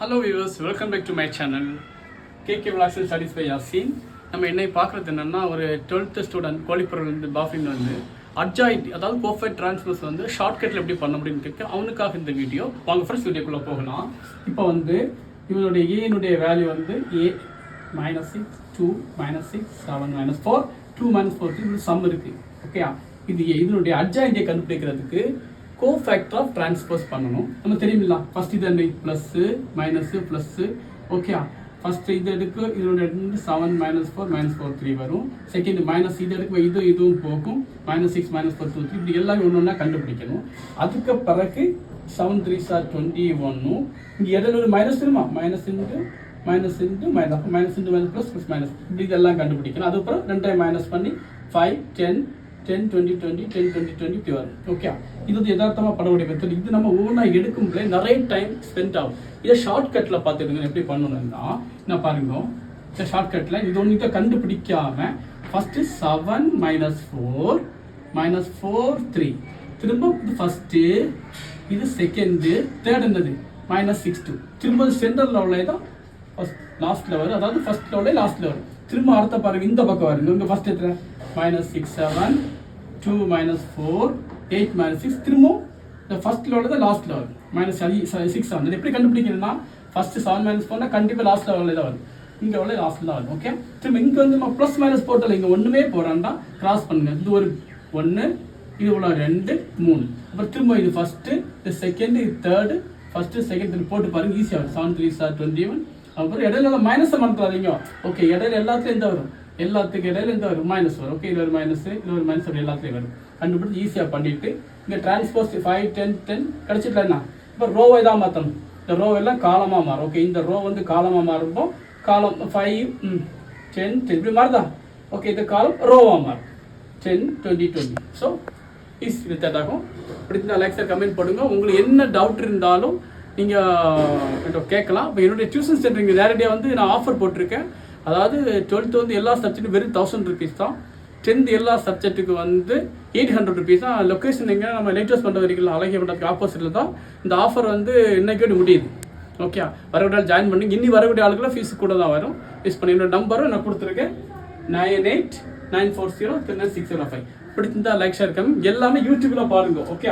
Hello viewers, welcome back to my channel KK vlogs and studies by Yasin. நம்ம என்னை பார்க்குறது என்னென்னா, ஒரு 12th ஸ்டூடெண்ட் கோழிப்புறலேருந்து பாஃபின் வந்து அட்ஜாயிண்ட், அதாவது பர்ஃபெக்ட் ட்ரான்ஸ்ஃபர்ஸ் வந்து ஷார்ட்கட்டில் எப்படி பண்ண முடியும்னு கேட்க அவனுக்காக இந்த வீடியோ. வாங்க ஃபர்ஸ்ட் வீடியோக்குள்ளே போகலாம். இப்போ வந்து இவனுடைய ஏனுடைய வேல்யூ வந்து a -6 2 -6 7 -4 2 -4 இது சம் இருக்குது. ஓகே, இது இதனுடைய அட்ஜாயிண்டை கண்டுபிடிக்கிறதுக்கு கோஃபேக்டர் ஆஃப் டிரான்ஸ்போஸ் பண்ணணும். நம்ம தெரியுமில்ல, ஃபர்ஸ்ட் இது என்ன plus minus plus. Okay, first இது எடுக்கு இதோட 7 -4 -4 3 வரும். செகண்ட் மைனஸ் இது எடுக்க இதுவும் போகும். -6 -4 2 3 இப்படி எல்லாம் ஒன்று ஒன்றா கண்டுபிடிக்கணும். அதுக்கு பிறகு 7 3 21. இங்கே இடையில ஒரு மைனஸ் வருமா, minus into minus plus plus minus இப்படி இதெல்லாம் கண்டுபிடிக்கணும். அதுக்கப்புறம் ரெண்டையும் மைனஸ் பண்ணி 5 10 10 20 20 10 20 20 இப்படி வரும். ஓகே, இது வந்து யதார்த்தமாக படக்கூடிய மெத்தட். இது நம்ம ஒவ்வொன்றா எடுக்கும்போது நிறைய டைம் ஸ்பெண்ட் ஆகும். இதை ஷார்ட்கட்டில் பார்த்துருங்க எப்படி பண்ணணும்னா, நான் பாருங்க, இந்த ஷார்ட்கட்டில் இது ஒன்று கண்டுபிடிக்காம ஃபஸ்ட்டு 7 -4 -4 3 திரும்ப இது ஃபஸ்ட்டு, இது செகண்டு, தேர்ட் என்னது -6 2 திரும்ப சென்டர் லெவலில் தான் லாஸ்ட்ல வரும். அதாவது ஃபர்ஸ்ட் லெவலே லாஸ்ட்ல வரும். திரும்ப அடுத்த பாருங்க, இந்த பக்கம் வருங்க. இங்கே ஃபர்ஸ்ட் எத்தனை -6 7 2 -4 8 -6 திரும்ப இந்த ஃபர்ஸ்ட் லெவலில் தான் லாஸ்ட்ல வரும். -6 ஆகும். எப்படி கண்டுபிடிக்கணும்னா, ஃபர்ஸ்ட் 7 -4 கண்டிப்பாக லாஸ்ட் லெவலில் தான் வரும். இங்கே உள்ள லாஸ்ட்ல தான் வரும். ஓகே, திரும்ப இங்கே வந்து நம்ம ப்ளஸ் மைனஸ் போட்டல இங்கே ஒன்றுமே போகிறான்டா கிராஸ் பண்ணுங்க. இது ஒரு 1, இது உள்ள 2 3, அப்புறம் திரும்ப இது ஃபர்ஸ்ட், இது செகண்ட், இது தேர்டு, ஃபர்ஸ்ட் செகண்ட் போட்டு பாருங்க, ஈஸியாக வரும். 7 3 21. அப்புறம் இடையில மைனஸை மறந்துடாதீங்க. ஓகே, இடையில எல்லாத்துலையும் எந்த வரும், எல்லாத்துக்கும் இடையில எந்த வரும் மைனஸ் வரும். ஓகே, இது ஒரு மைனஸ், இது ஒரு மைனஸ், அப்படி எல்லாத்துலையும் வரும். கண்டுபிடிச்சி ஈஸியாக பண்ணிட்டு இங்கே டிரான்ஸ்போஸ் 5 10 10 கிடச்சிட்டேன்னா இப்போ ரோவை தான் மாற்றணும். இந்த ரோ எல்லாம் காலமாக மாறும். ஓகே, இந்த ரோ வந்து காலமாக மாறும்போ காலம் 5 10 10 இப்படி மாறுதா. ஓகே, இந்த காலம் ரோவாக மாறும் 10 20 20. ஸோ ஈஸி மெத்தட் ஆகும். பிடிச்சிருந்தா லைக் கமெண்ட் பண்ணுங்க. உங்களுக்கு என்ன டவுட் இருந்தாலும் நீங்கள் கேட்கலாம். இப்போ என்னுடைய டியூஷன் சென்டர் இங்கே நேரடியாக வந்து நான் ஆஃபர் போட்டிருக்கேன். அதாவது 12th வந்து எல்லா சப்ஜெக்டும் வெறும் 1000 rupees தான். 10th எல்லா சப்ஜெக்ட்டுக்கு வந்து 800 rupees தான். லொக்கேஷன் எங்கே, நம்ம லேட்டஸ்ட் பண்ணுற வரைக்கும் அழகிய மண்டபத்துக்கு ஆப்போசிட்டில் தான் இந்த ஆஃபர் வந்து இன்னைக்கோடு முடியுது. ஓகே, வரக்கூடிய ஆள் ஜாயின் பண்ணுங்க. இன்னி வரக்கூடிய ஆளுக்குலாம் ஃபீஸ் கூட தான் வரும். யூஸ் பண்ணி என்னோட நம்பரும் நான் கொடுத்துருக்கேன் 98 940 39 605. பிடிச்சிருந்தா லைக் ஷேர் கம்மி எல்லாமே யூடியூப்ல பாருங்க. ஓகே.